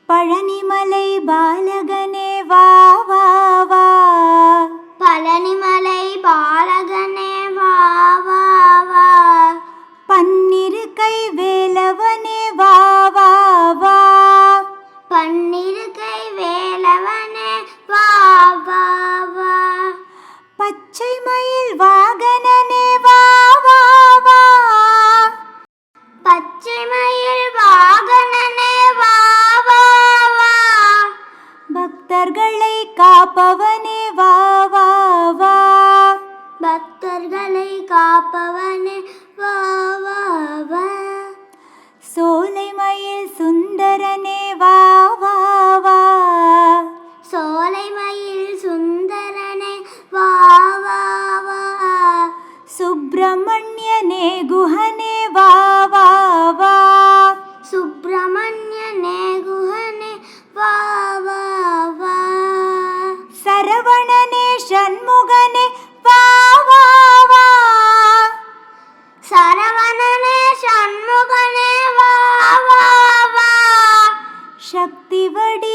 பழனிமலை பாலகனே வா வா வா. பழனிமலை பாலகனே வா வா வா. பன்னிருக்கை வேலவனே வா வா வா. பன்னிருக்கை வேலவனே வா வா வா. பச்சை மயில் வாகனனே வா வா வா. பச்சை மயில் வாகனனே வா வா வா. பக்தர்களை காப்பவனே வா வா வா. பக்தர்களை காப்பவனே வா வா வா. சோலை மயில் சுந்தரனே வா வா வா. சோலை மயில் சுந்தரனே வா வா வா. சுப்பிரமணியனே குஹனே வா வா வா. சுப்பிரமணியனே குஹனே வா வா வா. சரவணனே சண்முகனே வா வா வா. சரவணனே சண்முகனே வா வா வா. சக்தி வடி